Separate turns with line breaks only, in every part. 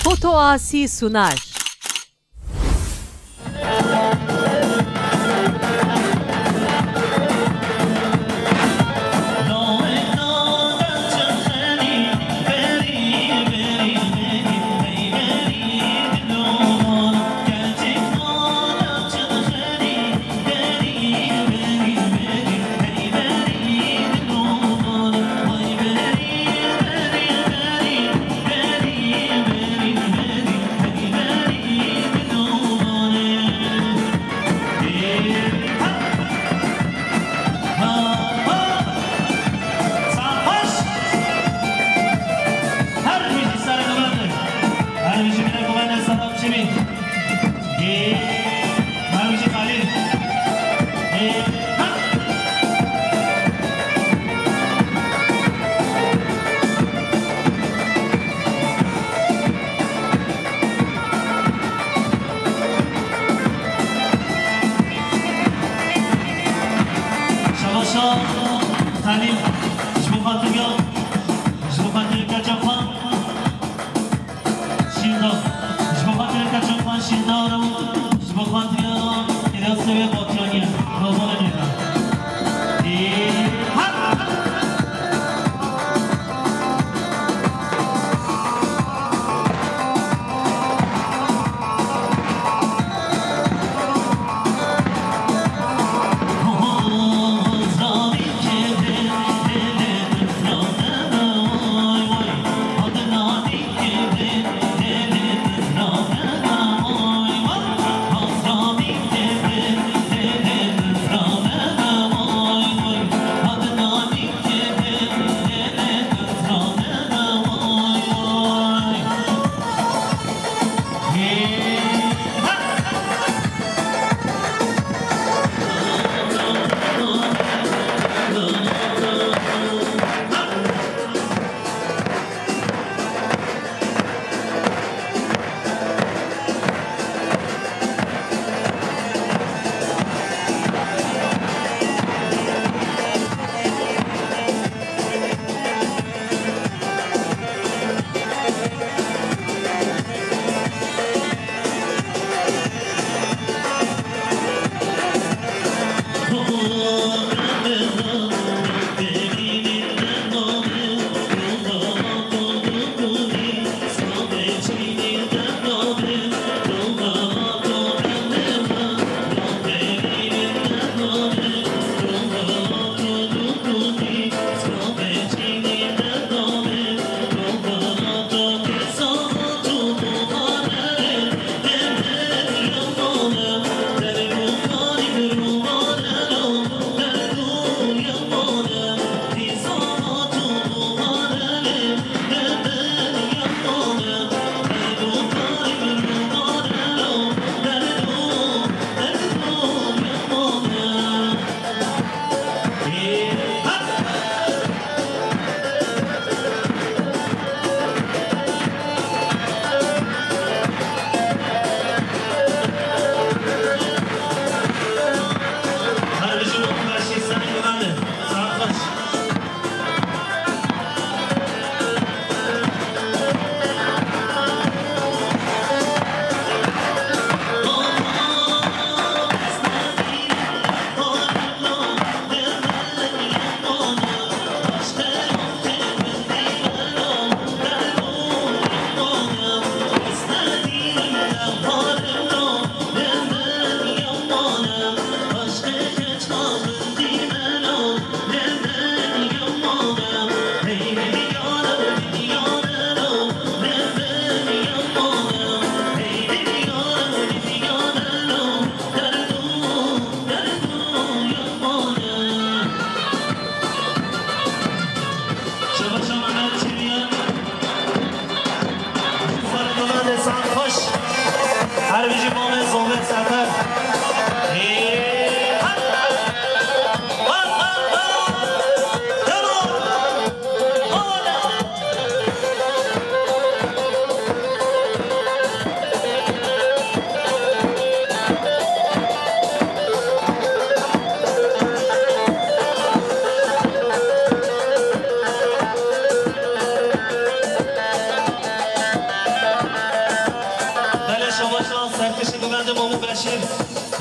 Foto Asi sunar.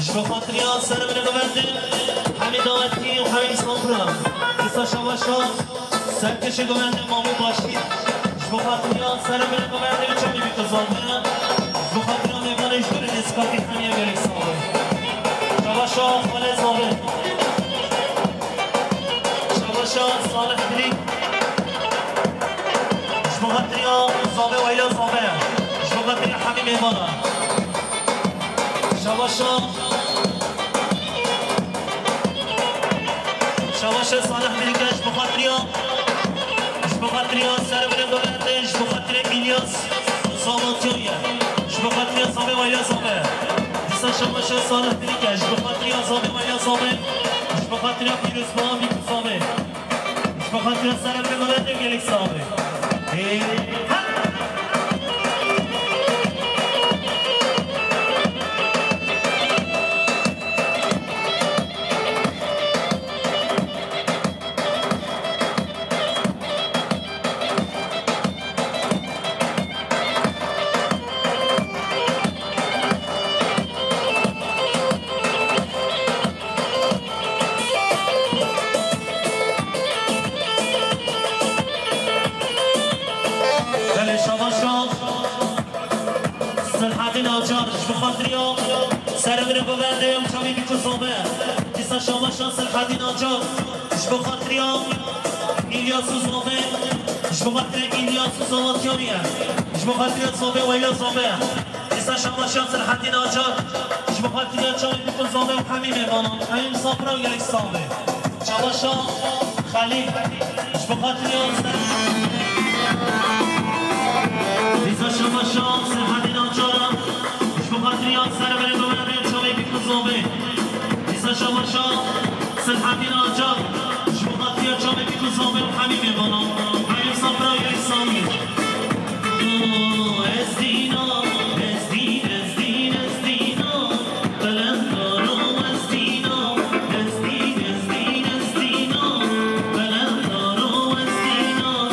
جبا خاطر یا سر من ببنده همین دعوتی و همین صبرم کسا شواشا سرکش گوینده مامو باشید جبا خاطر یا سر من ببنده چه میبی تو زالبه جبا خاطر یا میبانش دوری نسکاتی همیه گلیک سابه شواشا خاله زابه شواشا صالح دلیک جبا خاطر یا زابه و ایلا زابه جبا خاطر یا همین میبانه شواشا شواشا صالح دلیکش بخاطریا سر بره گلندش بخاطر ایلیاس ساماتیویه بخاطریا زامه وایلا زامه دیسا شواشا صالح دلیکش بخاطریا زامه وایلا زامه بخاطریا پیروز با میکو زامه بخاطریا سر بره گلنده گلیک زامه بخاطریا سر من ببنده و کمی بیکو زامه دیسا شما شانس الحدین آنجا بخاطریا ایلیاس و زامه بخاطر ایلیاس و زاماتیانیه بخاطریا زامه و ایلا زامه دیسا شما شانس الحدین آنجا بخاطریا کمی بیکو زامه و همین میمانم همین صبرا و یک زامه شواشا خلیل بخاطریا دیسا شما شانس الحدین آنجا بخاطریا سر بره دوباره چاوی بیکو زامه دیسا شواشا سلحتین آجا بخاطریا چاوی بیکو زامه و همین میمانم همین صبرا یک سامی ازدینا بلندارو ازدینا بلندارو ازدینا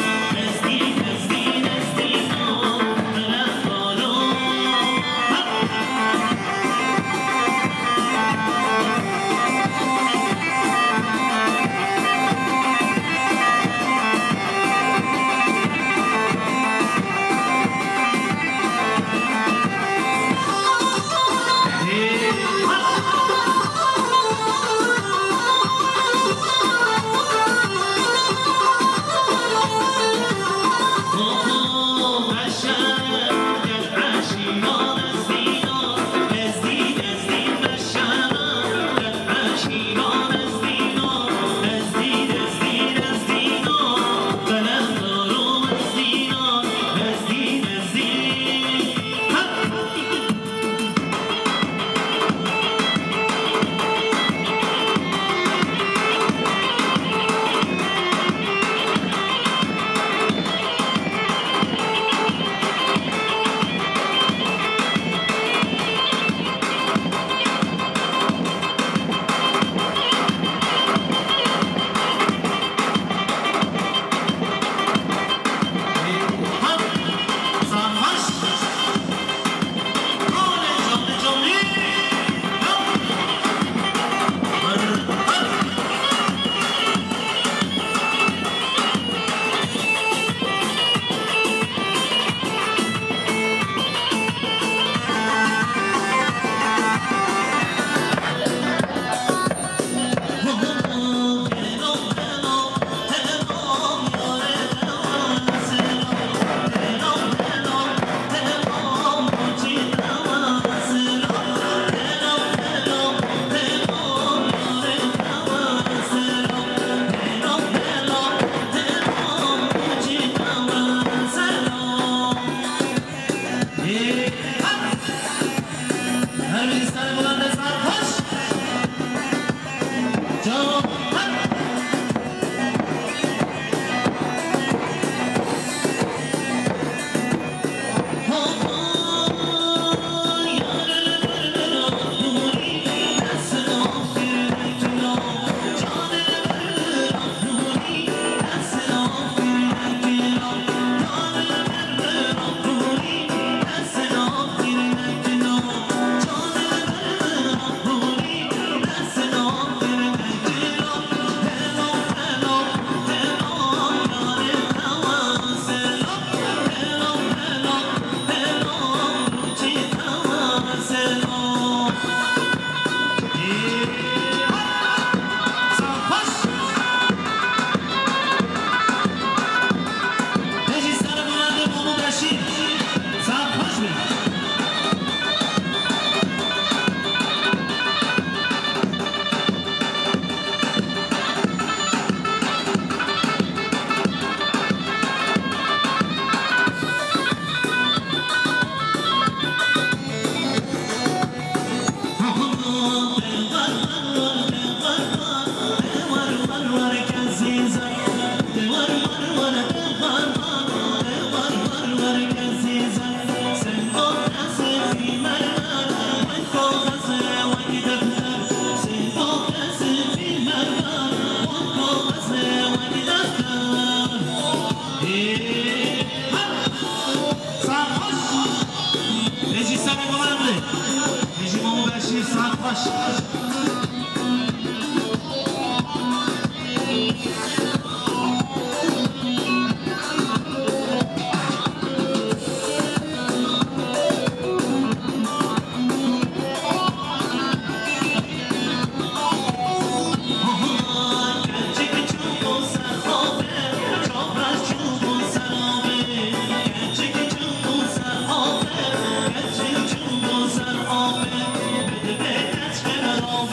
Bede bede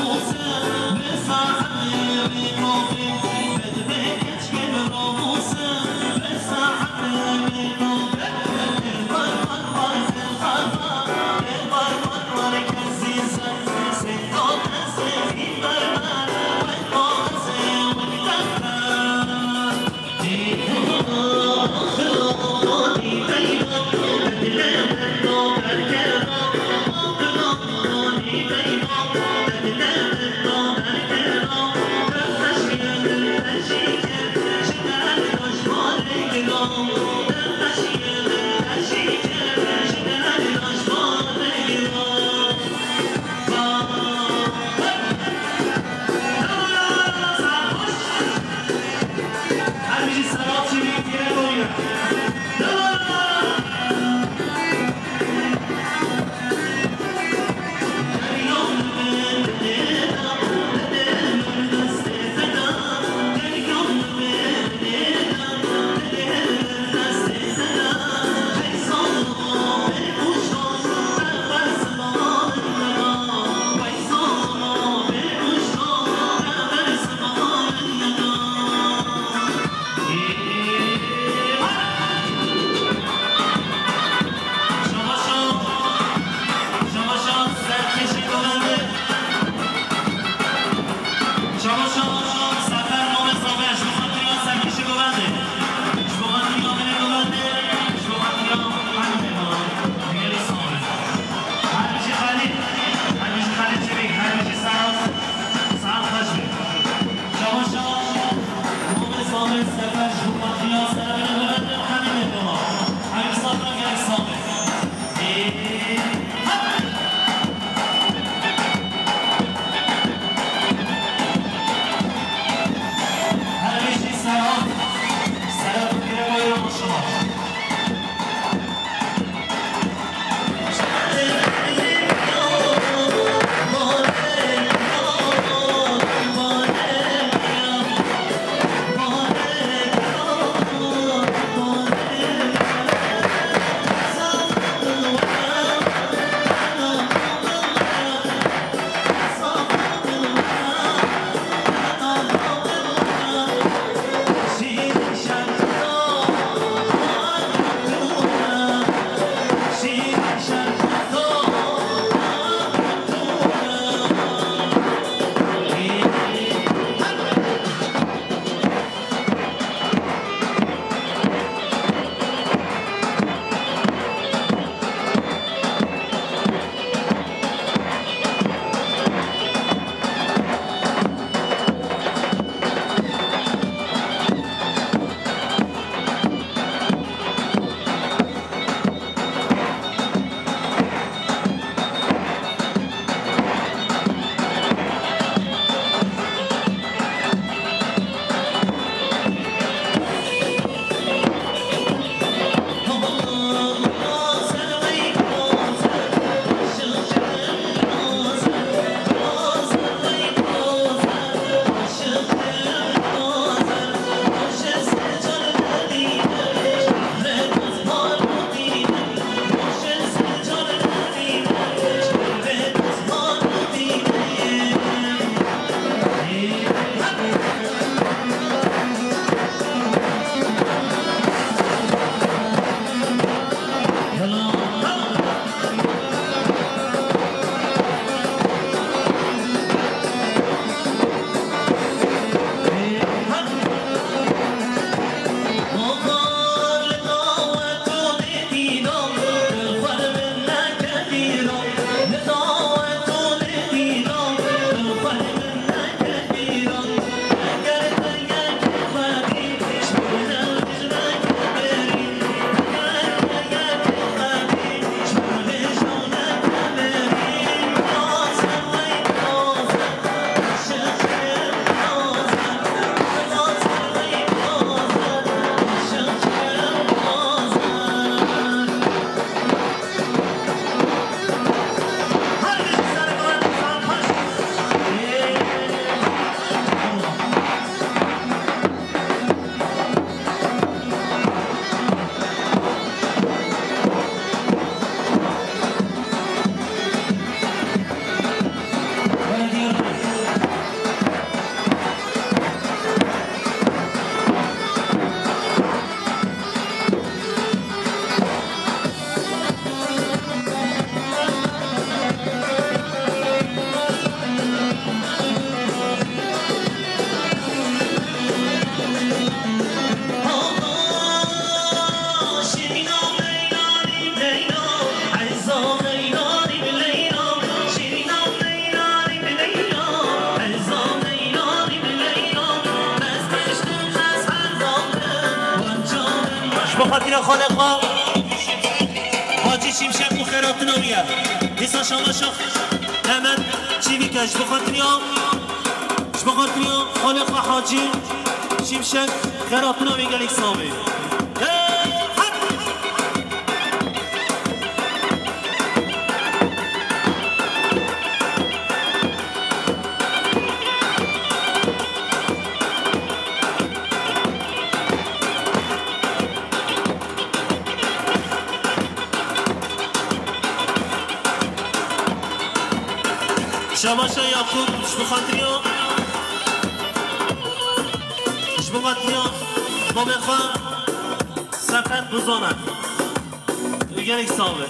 خاطر خالقا حاجی شیمشک و خیرات نامیه دیسا شما شخ احمد چی بیکش بخاطریا خالقا حاجی شیمشک خیرات نامی گلیک سامی شماشا یعقوب شبخاطریا بابا خان سفر بزانه یک سامه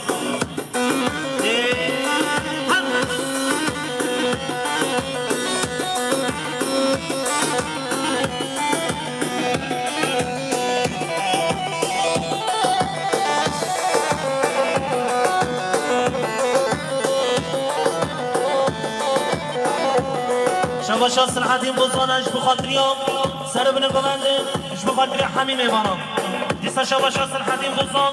شباشا صلاحالدین بزانه شبخاطریا سر بنه گوونده شبخاطری همه میبانم دیسا شباشا صلاحالدین بزان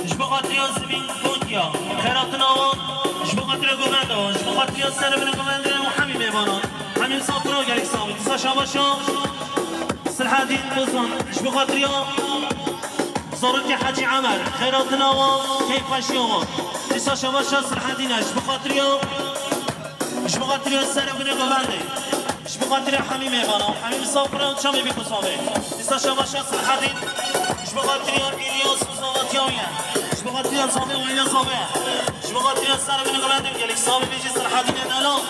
شبخاطریا زمین گوندیا خیرات ناوان شبخاطری گوونده شبخاطریا سر بنه گوونده و همه میبانم همین ساطرها گلیک سامی دیسا شباشا صلاحالدین بزان شبخاطریا زارك حاجي عمر خيرات ناوان كيف شيوان دیسا شباشا صلاحالدین شبخاطریا سر بنه گوونده شبخاطر حمیم ایوانم حمیم صافره و چامی بیکو سامه دیستا شباشا صلاحالدین شبخاطریا ایلیاس و زاواتیاویه شبخاطریا سامه و ایلیاس سامه شبخاطریا سر بینه گلندیم گلیک سامه بیجی صلاحالدین نالان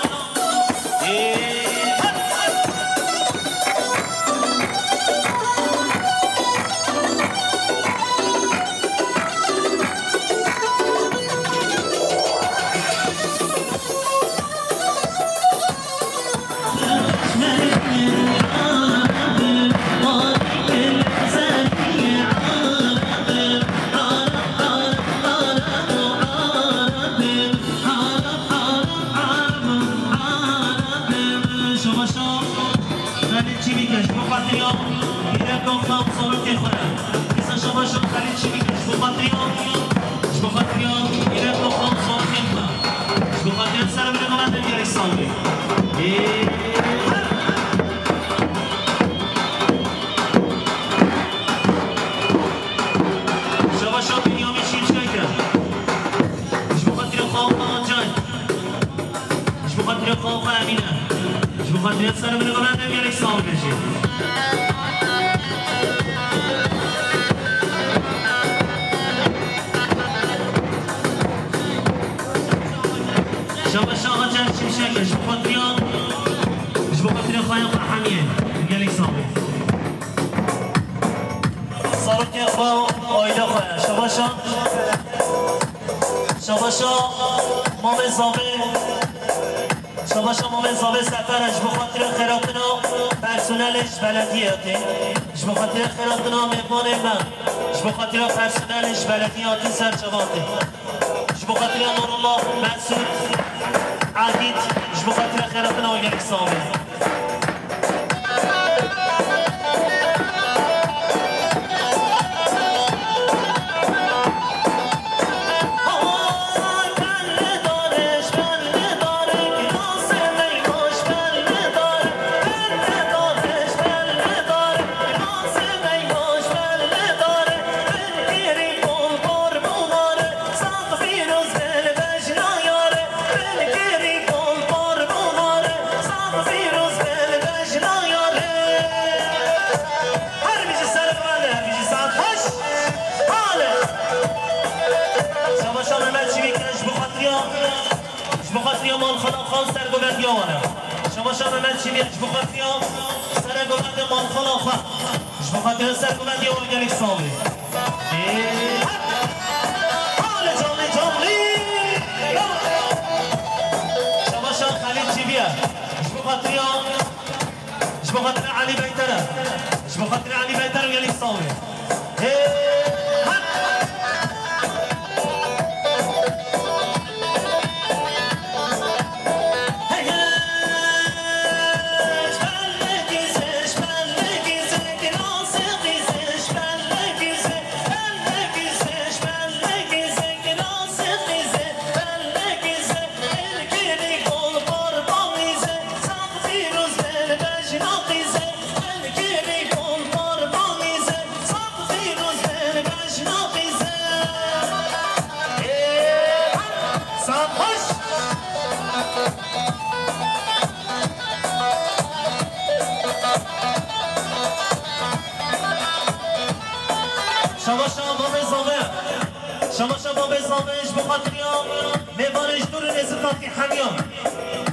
شباشا مومن زاوه سفرش بخاطر خیراتنا پرسونلش بلدیاته بخاطر خیراتنا مهمان من بخاطر پرسونلش بلدیاتی سرچواته بخاطر نورالله مسعود عدید بخاطر خیراتنا و یک سامه بخاطریا مال خدا خان سرگوبند یاوانه شما شما من چی بیش بخاطریا سرگوبند مال خدا خان بخاطر سرگوبند یاوانه گلیک سامی حال جاملی شما شما خلیل چی بیه بخاطریا بخاطر علی بیتره بخاطر علی بیتره گلیک سامی شما شباب زامش بخاطریام میوانش دور نزدیکی همیان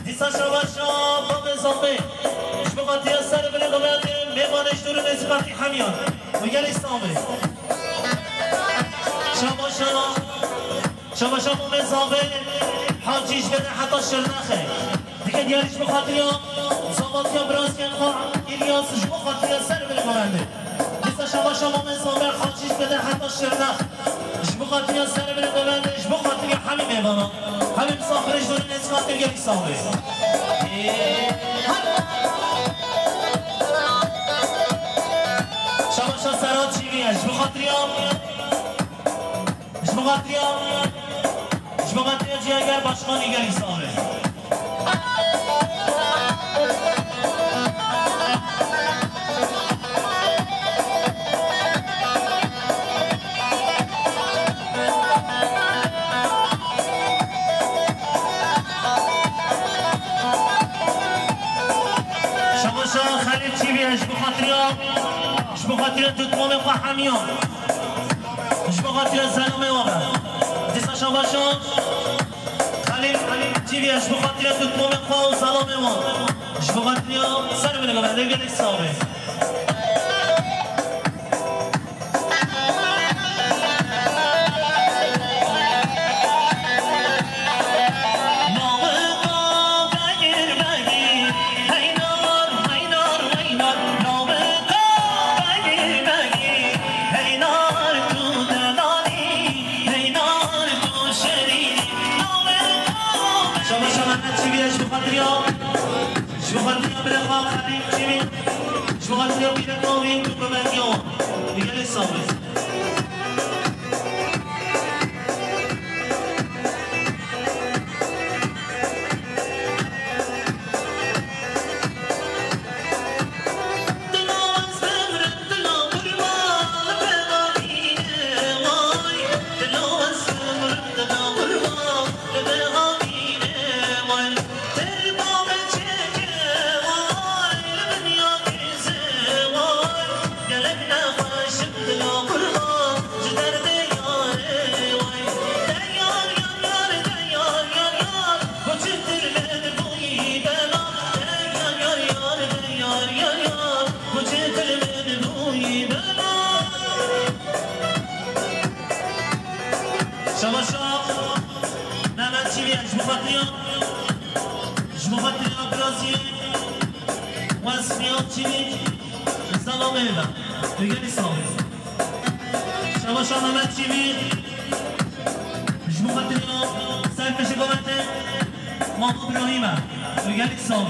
دیسا شما شباب زامش بخاطری سر بله قبرده میوانش دور نزدیکی همیان میگن اسلامه شما زامش حاجیش بده حتی شرنخه دیگه دیارش بخاطریام زاماتیا براز کن خواه ایلیاسش بخاطری سر بله قبرده دیسا شما زامش حاجیش بده حتی شرنخ بخاطری سر بره ببندش بخاطری همین میوانا همین مسافرش دور نزدیکاتر گلی سامه شما سرات چی میش بخاطری جی اگر باشخانی گلی سامه خلیل چی بیش بخاطری تو تمام همیان بخاطری زنومه وابه دیسا شما خلیل چی بیش بخاطری تو تمام خواه و سلامه وابه بخاطری سر بنگاه بنده گلی سامه شما بیره نوین تو ببندیان دیگه لسامه جمهوریت برزیل واسمیات چینی سلامه دیگه نیستم شما نمت چینی جمهوریت سرپش گوته ما ابراهیمه دیگه نیستم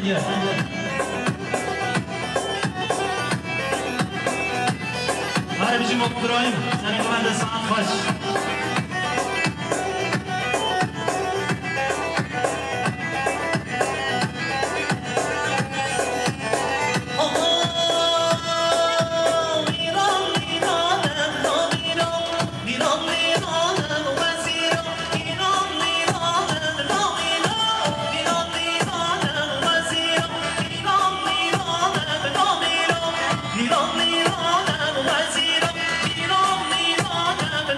Yeah. هاي بيجي مو ابراهيم ثاني كمان ساعات خش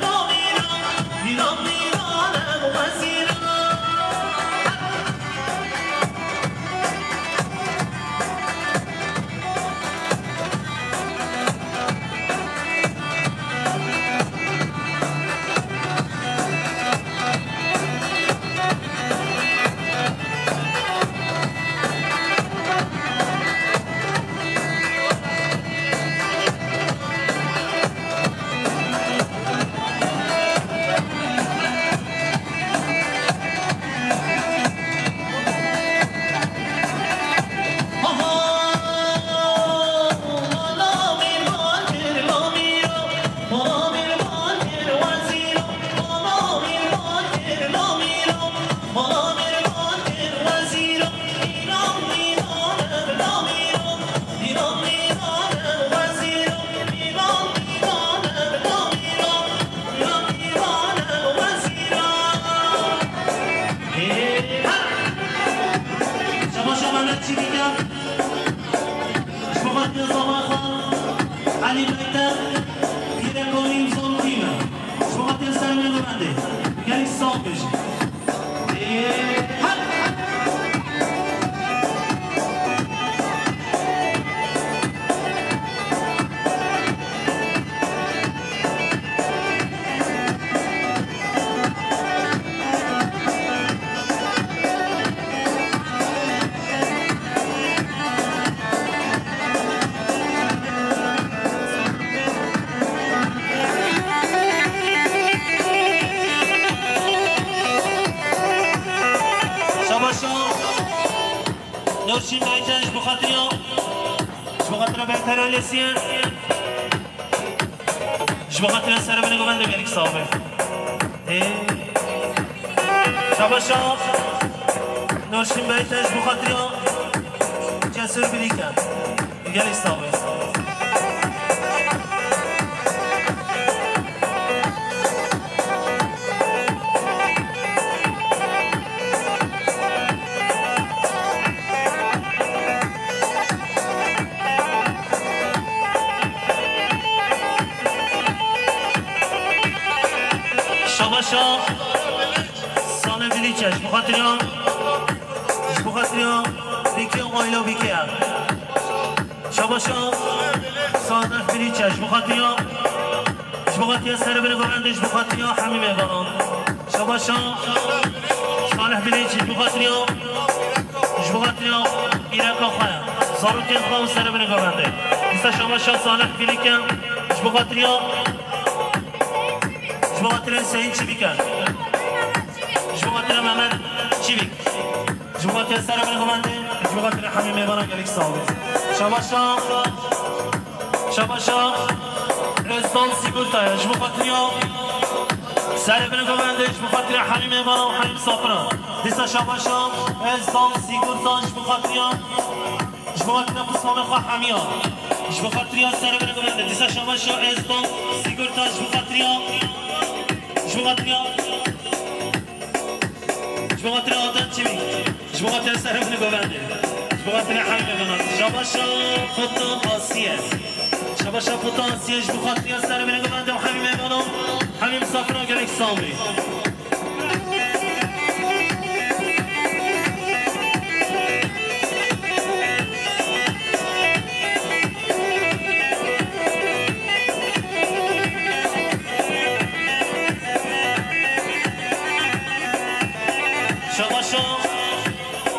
Long
ببنده یعنی سام بجی نورشین بایجنش بخاطریا بخاطر بهتر آلیسیه بخاطر سر بنگو بنده بیاریک صاحبه شباشا نورشین بایجنش بخاطریا جسر بلیکن بیاریک صاحبه شباشا سانه بلیچش بخاطریان بیکی آیلا بیکی هم شباشا سانه بلیچش بخاطریان سر بینه گوهندش بخاطریان حمیمه بانان شباشا سانه بلیچش بخاطریان ایرک آخواه زاروکن خواه سر بینه گوهنده ایسا شباشا سانه بلیکن بخاطریان جماعتنا سعيد شبيكان جماعتنا محمد شبيك جماعتنا سارة بن غمانده جماعتنا حميم ميبانا قليك صاوي شباشا رزدان سيقولتا جماعتنا سارة بن غمانده جماعتنا حميم ميبانا وحميم صافنا ديسا شباشا رزدان سيقولتا جماعتنا بسمام خواه حميان جماعتنا سارة بن غمانده ديسا شباشا رزدان سيقولتا جماعتنا آدم چی بی؟ جماعتنا سرف نگوونده جماعتنا حمیم بنات شباشا فوتان آسیه جماعتنا سرف نگوونده و حمیم بنام حمیم صافنا گلک سامی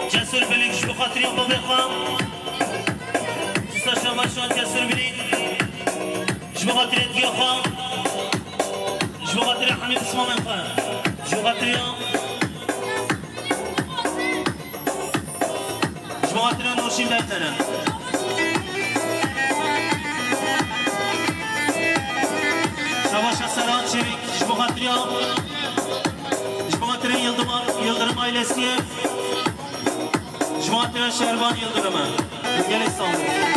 جسر بلیکش بخاطریم با بخوام جسر شماشان جسر بلیک جبخاطرین گیا خوام جبخاطرین حمید اسمام خوام جبخاطرین نوشیم بهتره شباشا سران چویک جبخاطرین Yıldırım ailesiye Cumhurbaşkanı Şervan Yıldırım'a Gel İstanbul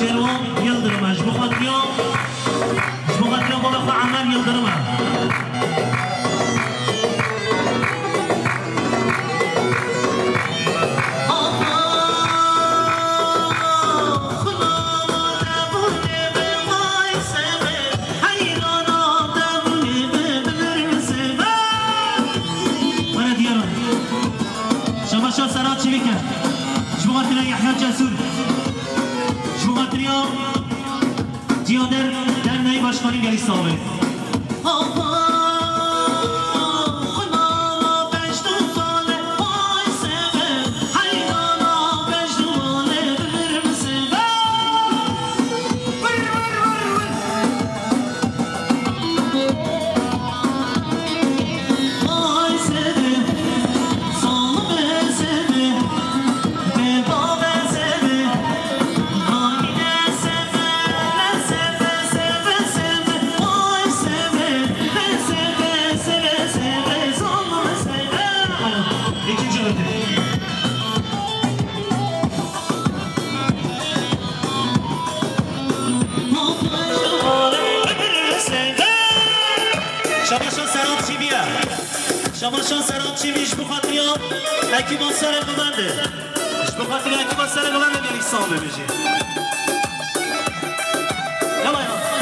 شروان يلدرمه جبو خاطريان بالا عمل يلدرمه شماشان سراب چی بیش بخاطریان اکی با سر ببنده بخاطری اکی با سر ببنده بیاری سامه بشه یلا یا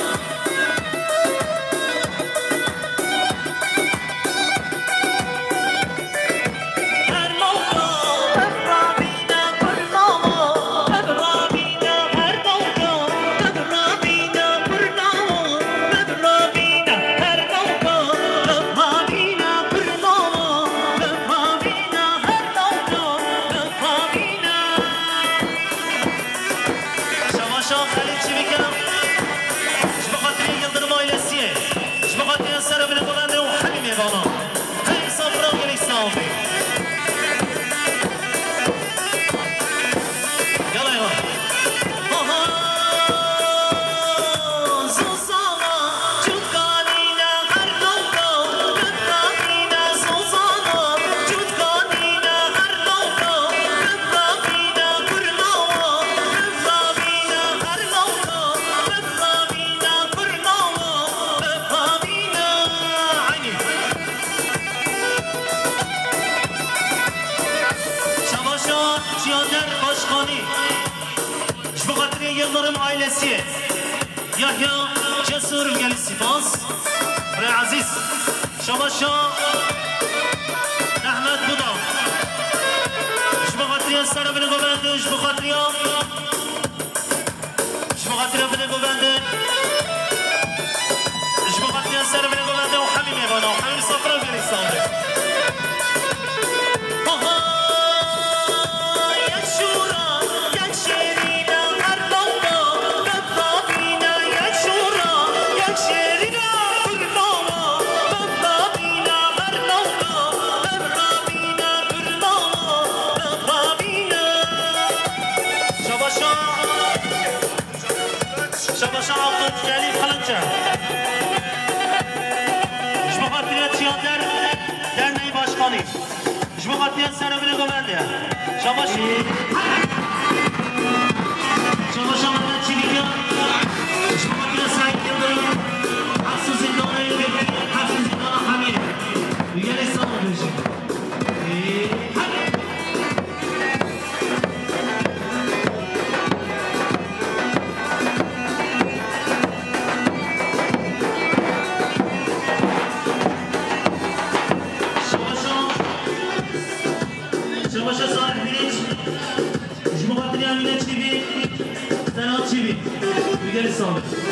يلدرم عائلسيه يحيى جسر قال السفاس بري عزيز شباشا احمد بودا شبخاطريا سر بن گوبند شبخاطريا بن گوبند شبخاطريا سر بن گوبند وحميم يبانا وحميم صفرا قال السامي جماعتیان سر بینه گوونده شباشی من چی میگم جماعتیان سعی کردیم حفظ زندانه همین دیگه نیستم بشیم Something.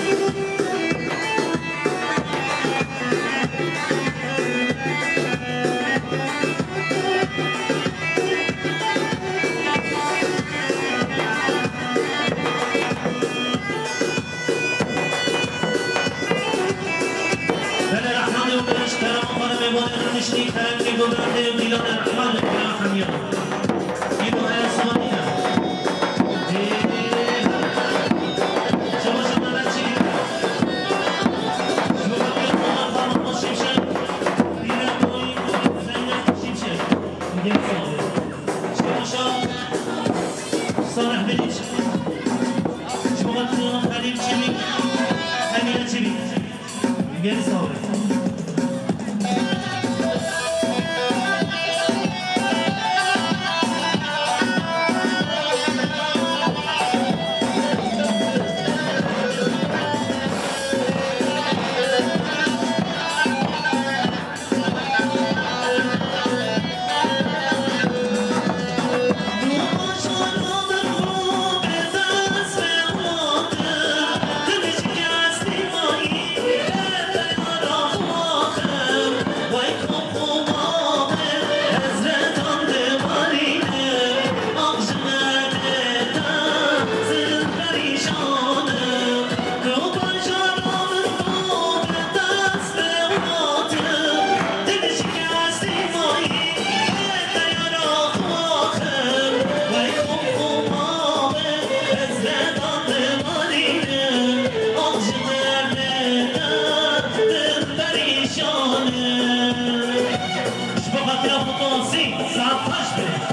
خاطر فوتوسی زنفاش بره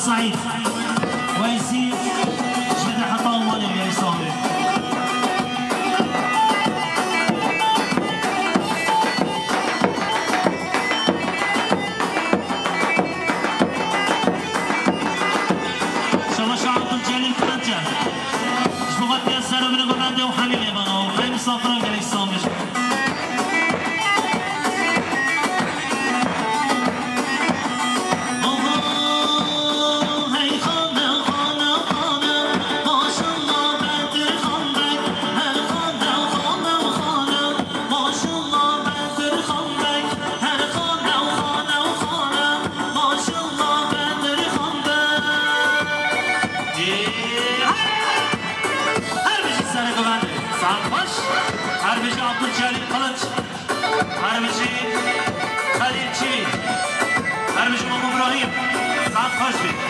سعيد ويسير شد حطام مالي يا صابر شما شعرت الجليل فرنجة شبغت يسر من قبنده وحميل يبغى وحيم صافرة يا صابر هربجي عبد الجليل قلت هربجي خليل شيرين هربجي مام ابراهيم سعد خشبي